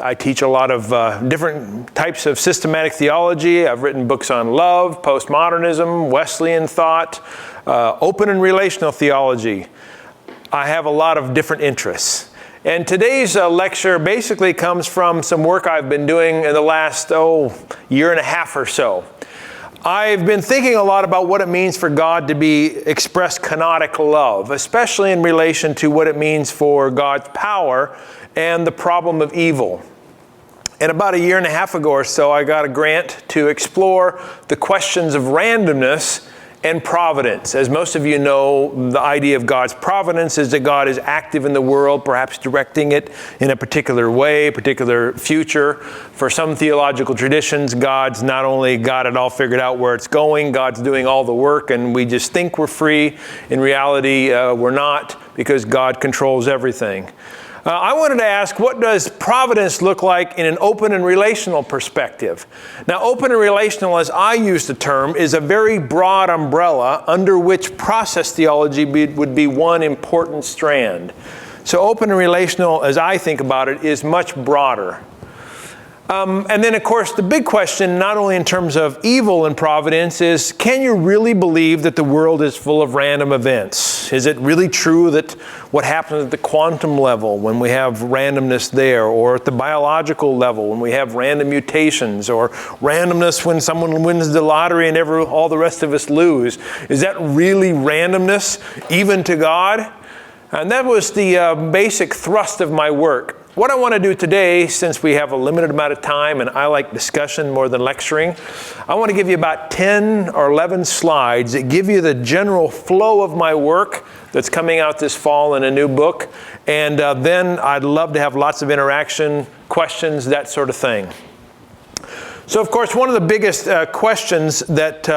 I teach a lot of different types of systematic theology. I've written books on love, postmodernism, Wesleyan thought, open and relational theology. I have a lot of different interests. And today's lecture basically comes from some work I've been doing in the last, year and a half or so. I've been thinking a lot about what it means for God to be expressed kenotic love, especially in relation to what it means for God's power and the problem of evil. And about a year and a half ago or so, I got a grant to explore the questions of randomness and providence. As most of you know, the idea of God's providence is that God is active in the world, perhaps directing it in a particular way, particular future. For some theological traditions, God's not only got it all figured out where it's going, God's doing all the work, and we just think we're free. In reality, we're not, because God controls everything. I wanted to ask, what does providence look like in an open and relational perspective? Now, open and relational, as I use the term, is a very broad umbrella under which process theology would be one important strand. So open and relational, as I think about it, is much broader. And then, of course, the big question, not only in terms of evil and providence, is can you really believe that the world is full of random events? Is it really true that what happens at the quantum level when we have randomness there, or at the biological level when we have random mutations, or randomness when someone wins the lottery and all the rest of us lose? Is that really randomness, even to God? And that was the basic thrust of my work. What I want to do today, since we have a limited amount of time and I like discussion more than lecturing, I want to give you about 10 or 11 slides that give you the general flow of my work that's coming out this fall in a new book. And then I'd love to have lots of interaction, questions, that sort of thing. So, of course, one of the biggest questions that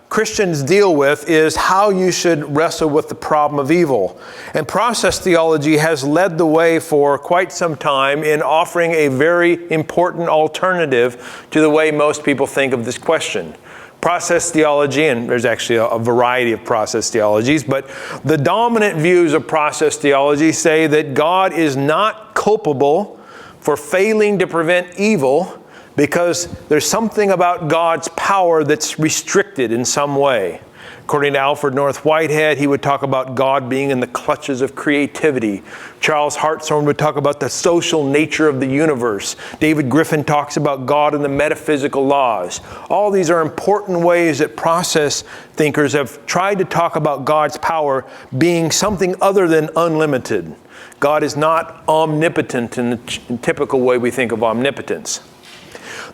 Christians deal with is how you should wrestle with the problem of evil. And process theology has led the way for quite some time in offering a very important alternative to the way most people think of this question. Process theology, and there's actually a variety of process theologies, but the dominant views of process theology say that God is not culpable for failing to prevent evil, because there's something about God's power that's restricted in some way. According to Alfred North Whitehead, he would talk about God being in the clutches of creativity. Charles Hartshorne would talk about the social nature of the universe. David Griffin talks about God and the metaphysical laws. All these are important ways that process thinkers have tried to talk about God's power being something other than unlimited. God is not omnipotent in the typical way we think of omnipotence.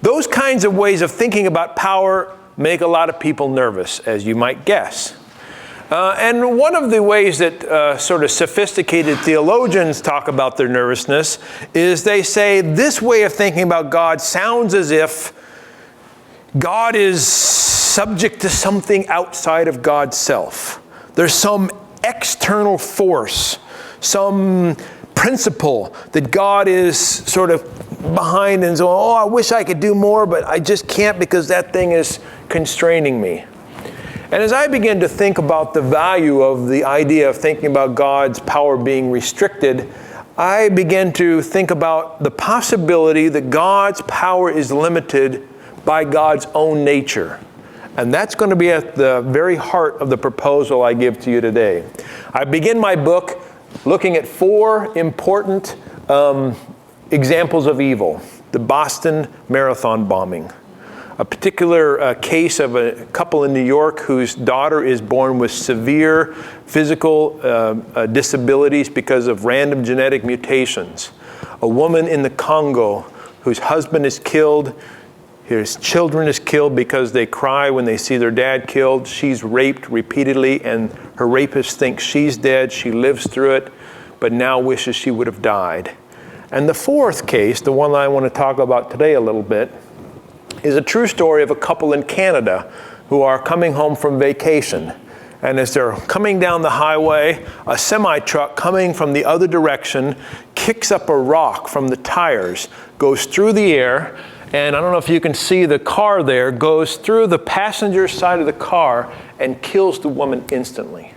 Those kinds of ways of thinking about power make a lot of people nervous, as you might guess. And one of the ways that sort of sophisticated theologians talk about their nervousness is they say this way of thinking about God sounds as if God is subject to something outside of God's self. There's some external force, some principle that God is sort of behind and so, I wish I could do more, but I just can't because that thing is constraining me. And as I begin to think about the value of the idea of thinking about God's power being restricted, I begin to think about the possibility that God's power is limited by God's own nature. And that's going to be at the very heart of the proposal I give to you today. I begin my book looking at 4 important examples of evil. The Boston Marathon bombing. A particular case of a couple in New York whose daughter is born with severe physical disabilities because of random genetic mutations. A woman in the Congo whose husband is killed. His children is killed because they cry when they see their dad killed. She's raped repeatedly and her rapist thinks she's dead. She lives through it, but now wishes she would have died. And the 4th case, the one I want to talk about today a little bit, is a true story of a couple in Canada who are coming home from vacation. And as they're coming down the highway, a semi-truck coming from the other direction kicks up a rock from the tires, goes through the air, and I don't know if you can see the car there, goes through the passenger side of the car and kills the woman instantly.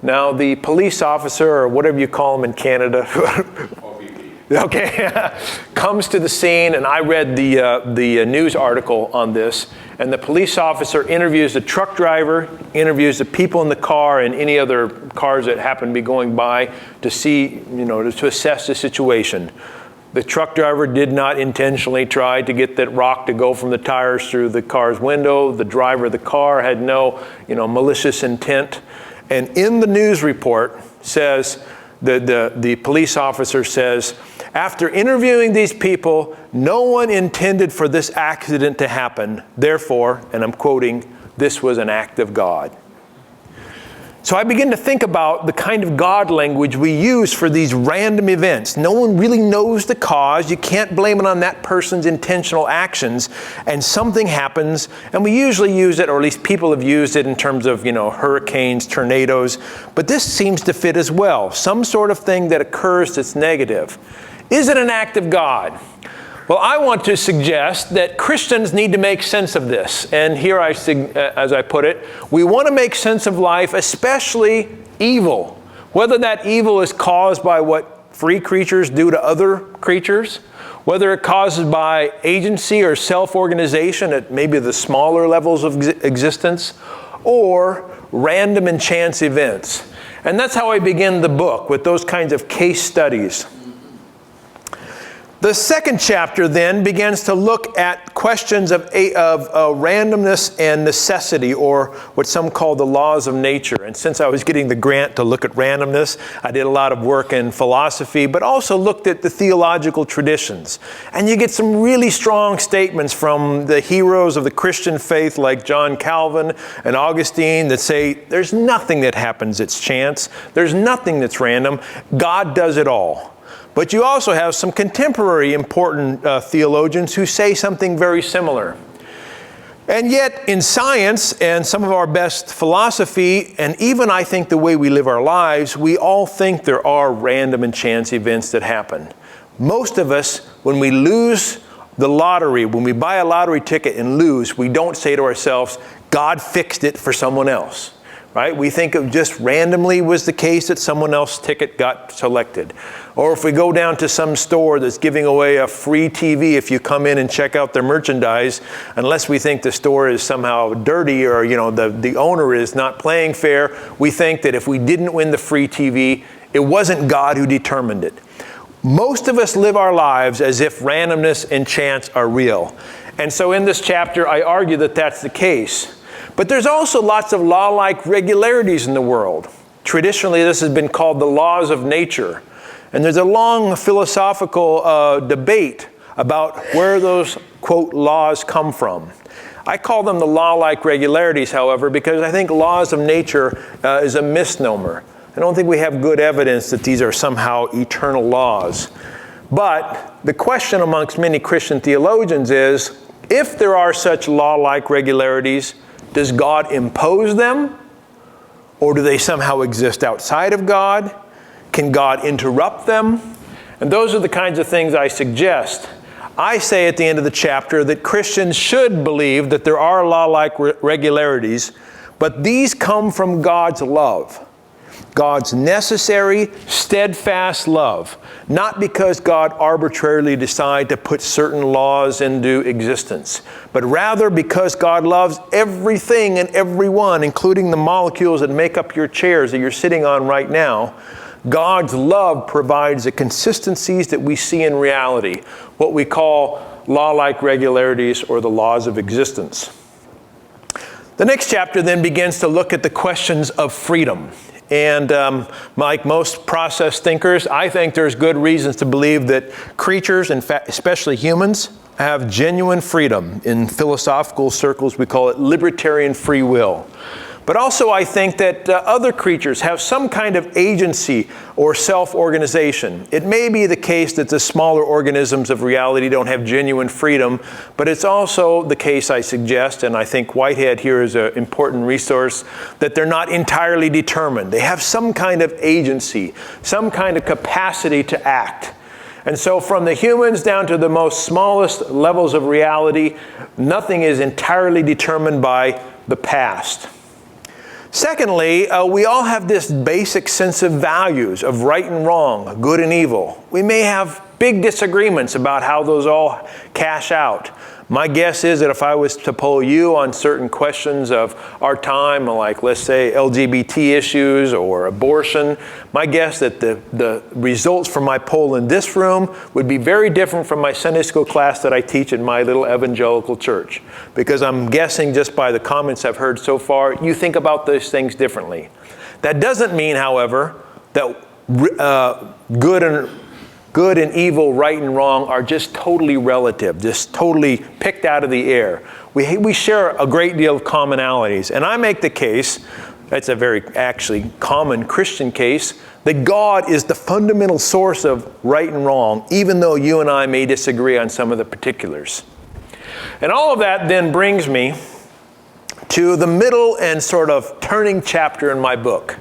Now, the police officer, or whatever you call them in Canada, okay, comes to the scene, and I read the news article on this, and the police officer interviews the truck driver, interviews the people in the car and any other cars that happen to be going by to see, to assess the situation. The truck driver did not intentionally try to get that rock to go from the tires through the car's window. The driver of the car had no, malicious intent. And in the news report says, the police officer says, after interviewing these people, no one intended for this accident to happen. Therefore, and I'm quoting, this was an act of God. So I begin to think about the kind of God language we use for these random events. No one really knows the cause. You can't blame it on that person's intentional actions. And something happens, and we usually use it, or at least people have used it in terms of, hurricanes, tornadoes. But this seems to fit as well. Some sort of thing that occurs that's negative. Is it an act of God? Well, I want to suggest that Christians need to make sense of this. And here, as I put it, we want to make sense of life, especially evil. Whether that evil is caused by what free creatures do to other creatures, whether it causes by agency or self-organization at maybe the smaller levels of existence, or random and chance events. And that's how I begin the book, with those kinds of case studies. The second chapter then begins to look at questions of randomness and necessity, or what some call the laws of nature. And since I was getting the grant to look at randomness, I did a lot of work in philosophy, but also looked at the theological traditions. And you get some really strong statements from the heroes of the Christian faith like John Calvin and Augustine that say there's nothing that happens that's chance. There's nothing that's random. God does it all. But you also have some contemporary important theologians who say something very similar. And yet in science and some of our best philosophy, and even I think the way we live our lives, we all think there are random and chance events that happen. Most of us, when we lose the lottery, when we buy a lottery ticket and lose, we don't say to ourselves, God fixed it for someone else. Right? We think of just randomly was the case that someone else's ticket got selected. Or if we go down to some store that's giving away a free TV if you come in and check out their merchandise, unless we think the store is somehow dirty or the owner is not playing fair, we think that if we didn't win the free TV, it wasn't God who determined it. Most of us live our lives as if randomness and chance are real. And so in this chapter, I argue that that's the case. But there's also lots of law-like regularities in the world. Traditionally, this has been called the laws of nature. And there's a long philosophical debate about where those, quote, laws come from. I call them the law-like regularities, however, because I think laws of nature is a misnomer. I don't think we have good evidence that these are somehow eternal laws. But the question amongst many Christian theologians is, if there are such law-like regularities, does God impose them? Or do they somehow exist outside of God? Can God interrupt them? And those are the kinds of things I suggest. I say at the end of the chapter that Christians should believe that there are law-like regularities, but these come from God's love. God's necessary, steadfast love. Not because God arbitrarily decided to put certain laws into existence, but rather because God loves everything and everyone, including the molecules that make up your chairs that you're sitting on right now. God's love provides the consistencies that we see in reality, what we call law-like regularities or the laws of existence. The next chapter then begins to look at the questions of freedom. And like most process thinkers, I think there's good reasons to believe that creatures, in fact, especially humans, have genuine freedom. In philosophical circles, we call it libertarian free will. But also I think that other creatures have some kind of agency or self-organization. It may be the case that the smaller organisms of reality don't have genuine freedom, but it's also the case, I suggest, and I think Whitehead here is an important resource, that they're not entirely determined. They have some kind of agency, some kind of capacity to act. And so from the humans down to the most smallest levels of reality, nothing is entirely determined by the past. Secondly, we all have this basic sense of values, of right and wrong, good and evil. We may have big disagreements about how those all cash out. My guess is that if I was to poll you on certain questions of our time, like let's say LGBT issues or abortion, my guess that the results from my poll in this room would be very different from my Sunday school class that I teach in my little evangelical church. Because I'm guessing just by the comments I've heard so far, you think about those things differently. That doesn't mean, however, that good and evil, right and wrong are just totally relative, just totally picked out of the air. We share a great deal of commonalities. And I make the case, that's a very actually common Christian case, that God is the fundamental source of right and wrong, even though you and I may disagree on some of the particulars. And all of that then brings me to the middle and sort of turning chapter in my book,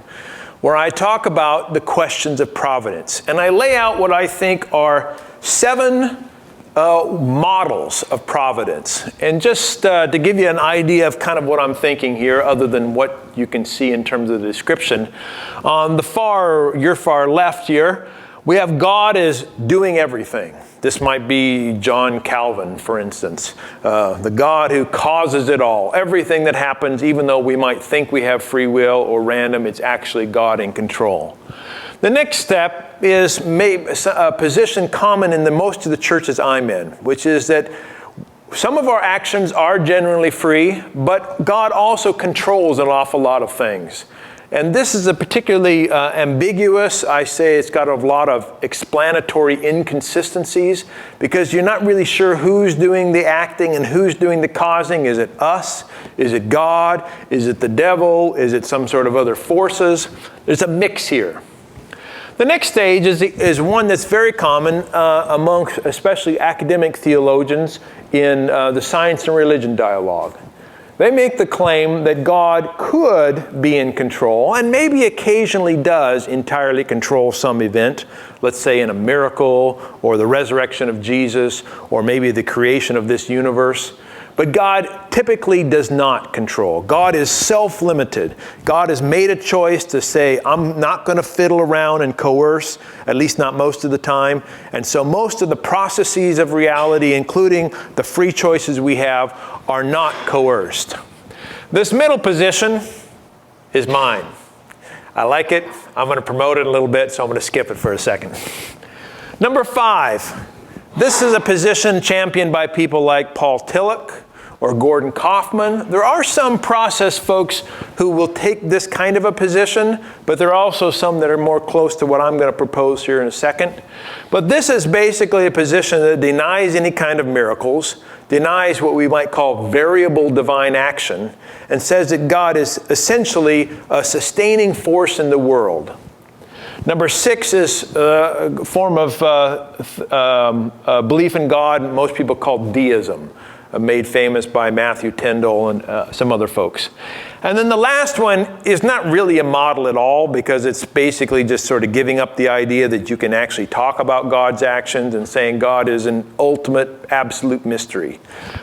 where I talk about the questions of providence. And I lay out what I think are 7 models of providence. And just to give you an idea of kind of what I'm thinking here, other than what you can see in terms of the description, on your far left here, we have God as doing everything. This might be John Calvin, for instance, the God who causes it all. Everything that happens, even though we might think we have free will or random, it's actually God in control. The next step is a position common in most of the churches I'm in, which is that some of our actions are generally free, but God also controls an awful lot of things. And this is a particularly ambiguous, I say it's got a lot of explanatory inconsistencies, because you're not really sure who's doing the acting and who's doing the causing. Is it us? Is it God? Is it the devil? Is it some sort of other forces? There's a mix here. The next stage is one that's very common amongst especially academic theologians in the science and religion dialogue. They make the claim that God could be in control, and maybe occasionally does entirely control some event, let's say in a miracle, or the resurrection of Jesus, or maybe the creation of this universe. But God typically does not control. God is self-limited. God has made a choice to say, I'm not going to fiddle around and coerce, at least not most of the time. And so most of the processes of reality, including the free choices we have, are not coerced. This middle position is mine. I like it. I'm going to promote it a little bit, so I'm going to skip it for a second. Number 5. This is a position championed by people like Paul Tillich or Gordon Kaufman. There are some process folks who will take this kind of a position, but there are also some that are more close to what I'm going to propose here in a second. But this is basically a position that denies any kind of miracles, denies what we might call variable divine action, and says that God is essentially a sustaining force in the world. Number 6 is a form of belief in God most people call deism, made famous by Matthew Tyndall and some other folks. And then the last one is not really a model at all, because it's basically just sort of giving up the idea that you can actually talk about God's actions and saying God is an ultimate, absolute mystery.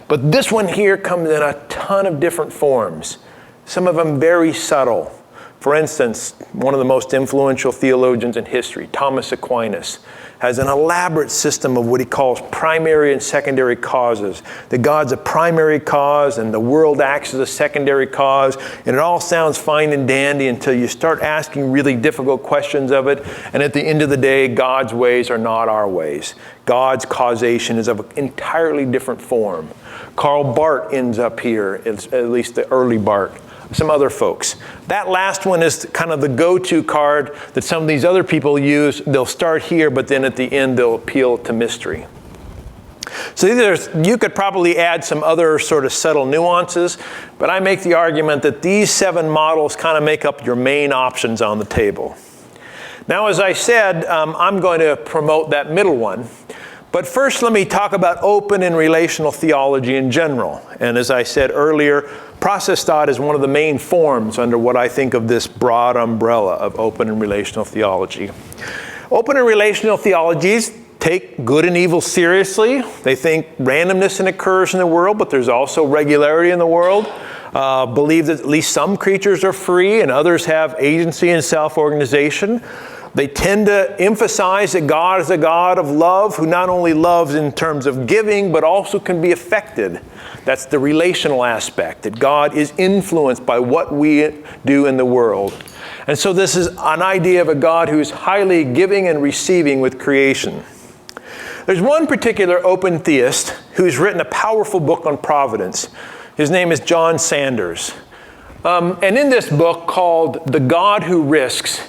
But this one here comes in a ton of different forms, some of them very subtle. For instance, one of the most influential theologians in history, Thomas Aquinas, has an elaborate system of what he calls primary and secondary causes. That God's a primary cause and the world acts as a secondary cause, and it all sounds fine and dandy until you start asking really difficult questions of it, and at the end of the day, God's ways are not our ways. God's causation is of an entirely different form. Karl Barth ends up here, at least the early Barth. Some other folks. That last one is kind of the go-to card that some of these other people use. They'll start here, but then at the end they'll appeal to mystery. So you could probably add some other sort of subtle nuances, but I make the argument that these 7 models kind of make up your main options on the table. Now, as I said, I'm going to promote that middle one. But first, let me talk about open and relational theology in general. And as I said earlier, process thought is one of the main forms under what I think of this broad umbrella of open and relational theology. Open and relational theologies take good and evil seriously. They think randomness occurs in the world, but there's also regularity in the world. Believe that at least some creatures are free and others have agency and self-organization. They tend to emphasize that God is a God of love who not only loves in terms of giving, but also can be affected. That's the relational aspect, that God is influenced by what we do in the world. And so this is an idea of a God who is highly giving and receiving with creation. There's one particular open theist who's written a powerful book on providence. His name is John Sanders. And in this book called The God Who Risks,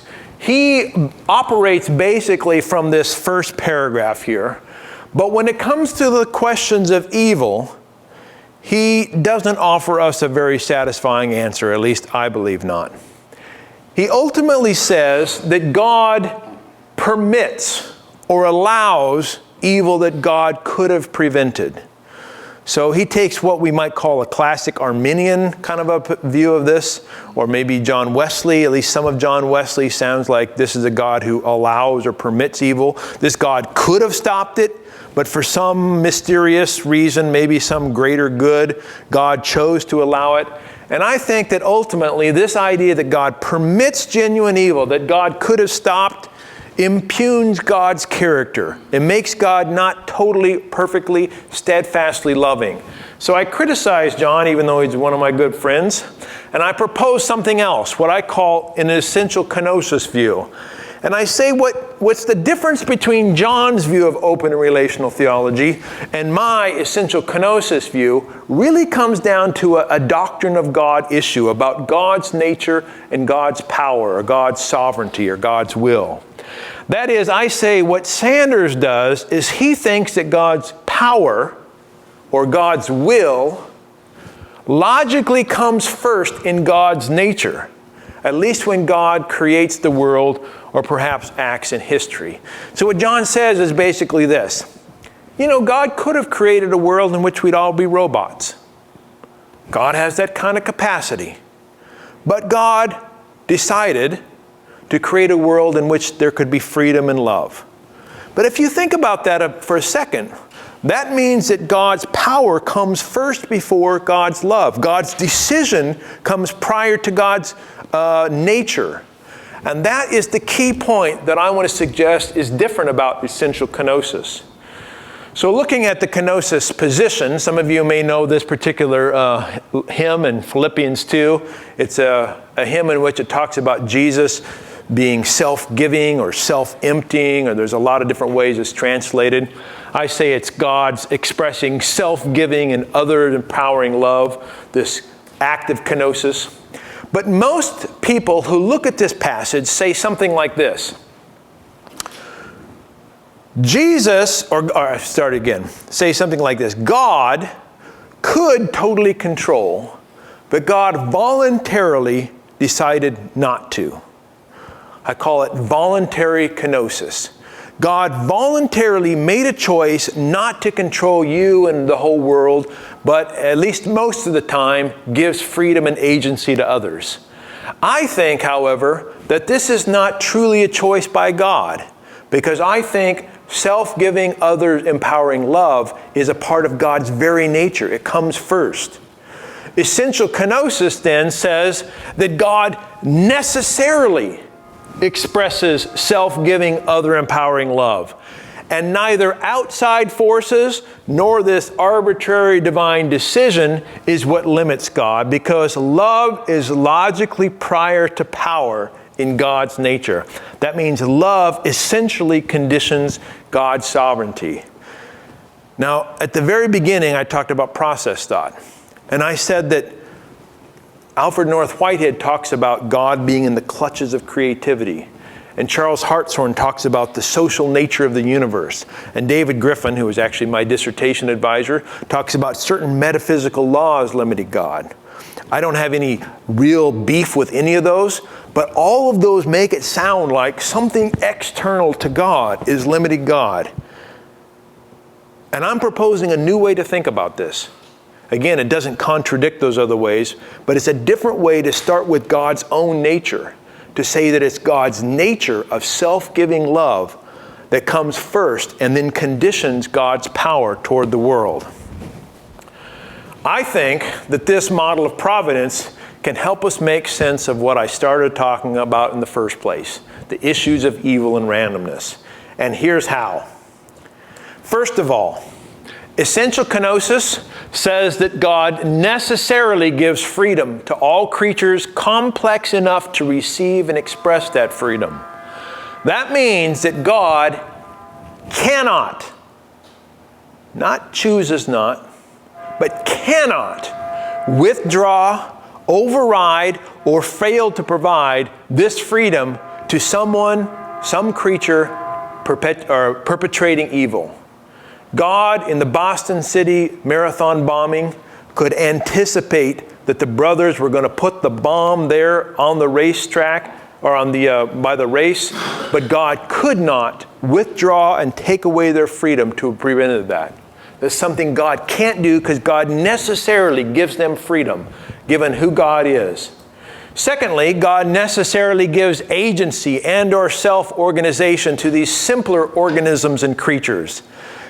he operates basically from this first paragraph here. But when it comes to the questions of evil, he doesn't offer us a very satisfying answer, at least I believe not. He ultimately says that God permits or allows evil that God could have prevented. So he takes what we might call a classic Arminian kind of a view of this, or maybe John Wesley. At least some of John Wesley sounds like this is a God who allows or permits evil. This God could have stopped it, but for some mysterious reason, maybe some greater good, God chose to allow it. And I think that ultimately this idea that God permits genuine evil, that God could have stopped, impugns God's character. It makes God not totally, perfectly, steadfastly loving. So I criticize John, even though he's one of my good friends, and I propose something else, what I call an essential kenosis view. And I say what's the difference between John's view of open and relational theology and my essential kenosis view really comes down to a doctrine of God issue about God's nature and God's power or God's sovereignty or God's will. That is, I say what Sanders does is he thinks that God's power or God's will logically comes first in God's nature, at least when God creates the world or perhaps acts in history. So what John says is basically this. God could have created a world in which we'd all be robots. God has that kind of capacity. But God decided to create a world in which there could be freedom and love. But if you think about that for a second, that means that God's power comes first before God's love. God's decision comes prior to God's nature. And that is the key point that I want to suggest is different about essential kenosis. So looking at the kenosis position, some of you may know this particular hymn in Philippians 2. It's a hymn in which it talks about Jesus being self-giving or self-emptying, or there's a lot of different ways it's translated. I say it's God's expressing self-giving and other empowering love, this act of kenosis. But most people who look at this passage say something like this. Say something like this. God could totally control, but God voluntarily decided not to. I call it voluntary kenosis. God voluntarily made a choice not to control you and the whole world, but at least most of the time gives freedom and agency to others. I think, however, that this is not truly a choice by God, because I think self-giving, others empowering love is a part of God's very nature. It comes first. Essential kenosis then says that God necessarily expresses self-giving, other empowering love. And neither outside forces nor this arbitrary divine decision is what limits God, because love is logically prior to power in God's nature. That means love essentially conditions God's sovereignty. Now, at the very beginning, I talked about process thought. And I said that Alfred North Whitehead talks about God being in the clutches of creativity. And Charles Hartshorne talks about the social nature of the universe. And David Griffin, who was actually my dissertation advisor, talks about certain metaphysical laws limiting God. I don't have any real beef with any of those, but all of those make it sound like something external to God is limiting God. And I'm proposing a new way to think about this. Again, it doesn't contradict those other ways, but it's a different way to start with God's own nature, to say that it's God's nature of self-giving love that comes first and then conditions God's power toward the world. I think that this model of providence can help us make sense of what I started talking about in the first place, the issues of evil and randomness. And here's how. First of all, essential kenosis says that God necessarily gives freedom to all creatures complex enough to receive and express that freedom. That means that God cannot, not chooses not, but cannot withdraw, override, or fail to provide this freedom to someone, some creature perpetrating evil. God, in the Boston City marathon bombing, could anticipate that the brothers were going to put the bomb there on the racetrack or on the by the race, but God could not withdraw and take away their freedom to have prevented that. There's something God can't do because God necessarily gives them freedom, given who God is. Secondly, God necessarily gives agency and or self-organization to these simpler organisms and creatures.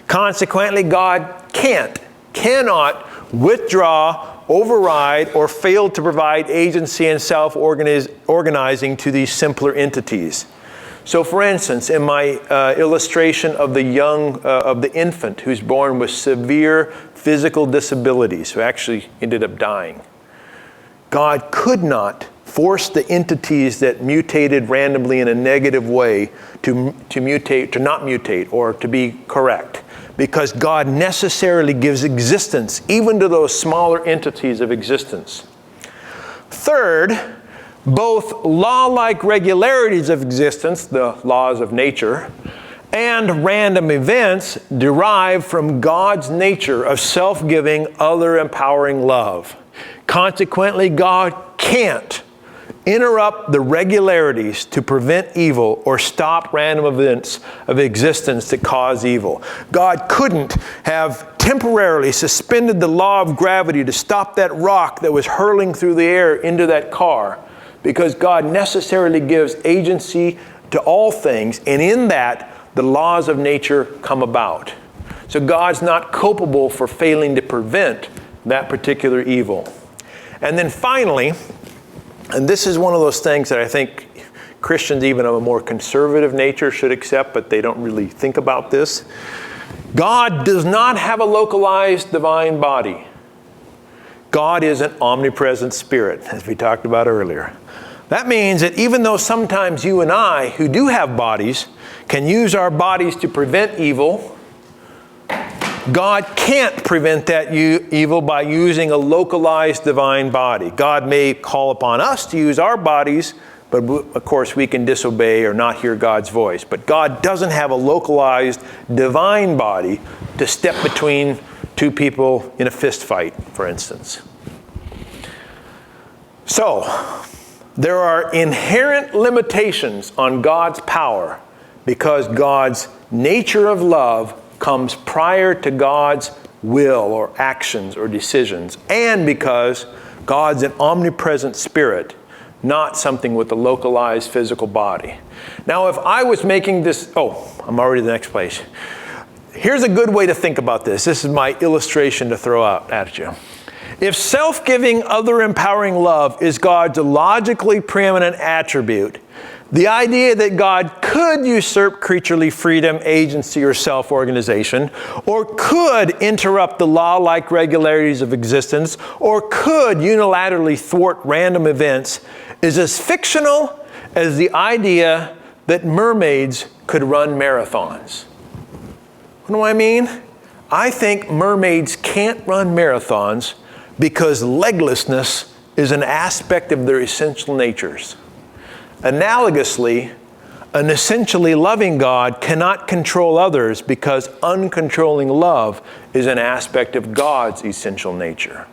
Consequently, God cannot withdraw, override, or fail to provide agency and self-organizing to these simpler entities. So for instance, in my illustration of the infant who's born with severe physical disabilities, who actually ended up dying, God could not force the entities that mutated randomly in a negative way to not mutate or to be correct, because God necessarily gives existence even to those smaller entities of existence. Third, both law-like regularities of existence, the laws of nature, and random events derive from God's nature of self-giving, other-empowering love. Consequently, God can't interrupt the regularities to prevent evil or stop random events of existence that cause evil. God couldn't have temporarily suspended the law of gravity to stop that rock that was hurling through the air into that car, because God necessarily gives agency to all things, and in that, the laws of nature come about. So God's not culpable for failing to prevent that particular evil. And then finally, and this is one of those things that I think Christians even of a more conservative nature should accept, but they don't really think about this. God does not have a localized divine body. God is an omnipresent spirit, as we talked about earlier. That means that even though sometimes you and I, who do have bodies, can use our bodies to prevent evil, God can't prevent that evil by using a localized divine body. God may call upon us to use our bodies, but of course we can disobey or not hear God's voice. But God doesn't have a localized divine body to step between two people in a fist fight, for instance. So, there are inherent limitations on God's power because God's nature of love comes prior to God's will or actions or decisions, and because God's an omnipresent spirit, not something with a localized physical body. Now, if I was making this, I'm already at the next place. Here's a good way to think about this. This is my illustration to throw out at you. If self-giving, other-empowering love is God's logically preeminent attribute, the idea that God could usurp creaturely freedom, agency, or self-organization, or could interrupt the law-like regularities of existence, or could unilaterally thwart random events is as fictional as the idea that mermaids could run marathons. What do I mean? I think mermaids can't run marathons because leglessness is an aspect of their essential natures. Analogously, an essentially loving God cannot control others because uncontrolling love is an aspect of God's essential nature.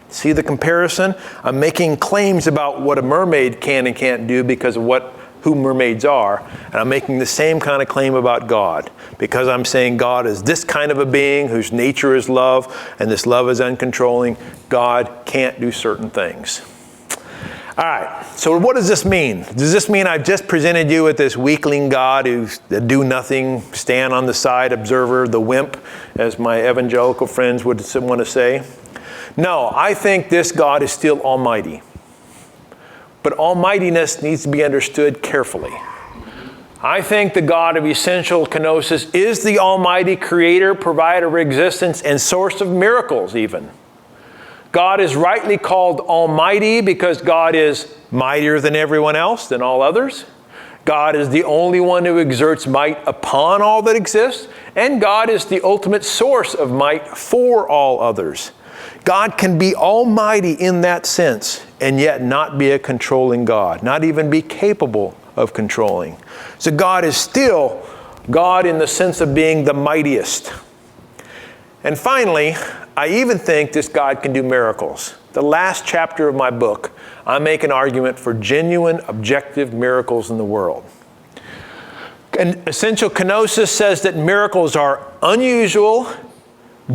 See the comparison? I'm making claims about what a mermaid can and can't do because of who mermaids are, and I'm making the same kind of claim about God because I'm saying God is this kind of a being whose nature is love, and this love is uncontrolling. God can't do certain things. All right, so what does this mean? Does this mean I've just presented you with this weakling God who's the do-nothing, stand on the side observer, the wimp, as my evangelical friends would want to say? No, I think this God is still almighty. but almightiness needs to be understood carefully. I think the God of essential kenosis is the almighty creator, provider of existence, and source of miracles even. God is rightly called almighty because God is mightier than everyone else, than all others. God is the only one who exerts might upon all that exists, and God is the ultimate source of might for all others. God can be almighty in that sense, and yet not be a controlling God, not even be capable of controlling. So God is still God in the sense of being the mightiest. And finally, I even think this God can do miracles. The last chapter of my book, I make an argument for genuine, objective miracles in the world. And essential kenosis says that miracles are unusual,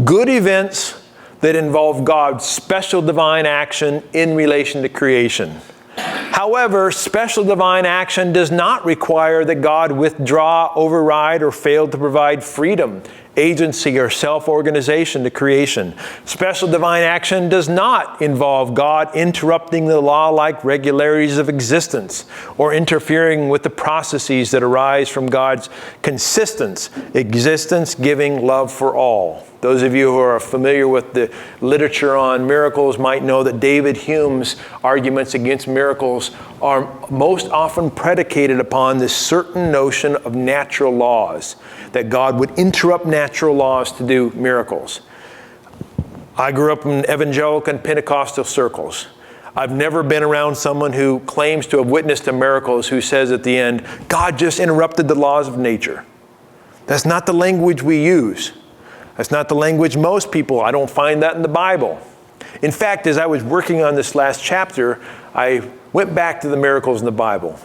good events that involve God's special divine action in relation to creation. However, special divine action does not require that God withdraw, override, or fail to provide freedom, agency, or self-organization to creation. Special divine action does not involve God interrupting the law-like regularities of existence or interfering with the processes that arise from God's consistent existence-giving love for all. Those of you who are familiar with the literature on miracles might know that David Hume's arguments against miracles are most often predicated upon this certain notion of natural laws, that God would interrupt natural laws to do miracles. I grew up in evangelical and Pentecostal circles. I've never been around someone who claims to have witnessed a miracle who says at the end, God just interrupted the laws of nature. That's not the language we use. That's not the language most people, I don't find that in the Bible. In fact, as I was working on this last chapter, I went back to the miracles in the Bible.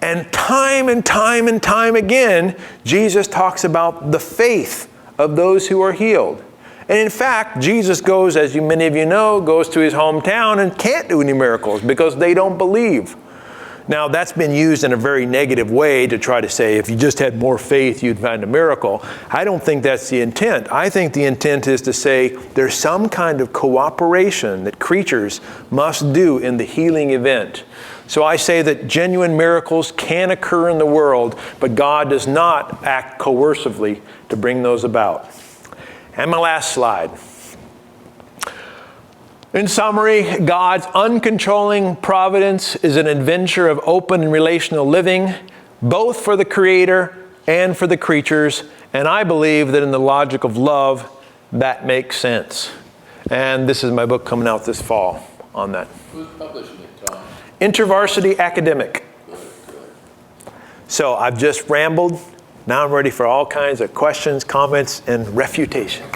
And time again, Jesus talks about the faith of those who are healed. And in fact, Jesus goes, as many of you know, goes to his hometown and can't do any miracles because they don't believe. Now, that's been used in a very negative way to try to say if you just had more faith, you'd find a miracle. I don't think that's the intent. I think the intent is to say there's some kind of cooperation that creatures must do in the healing event. So I say that genuine miracles can occur in the world, but God does not act coercively to bring those about. And my last slide. In summary, God's uncontrolling providence is an adventure of open and relational living, both for the Creator and for the creatures. And I believe that in the logic of love, that makes sense. And this is my book coming out this fall on that. Who's publishing it, Tom? InterVarsity Academic. Good. So I've just rambled. Now I'm ready for all kinds of questions, comments, and refutations.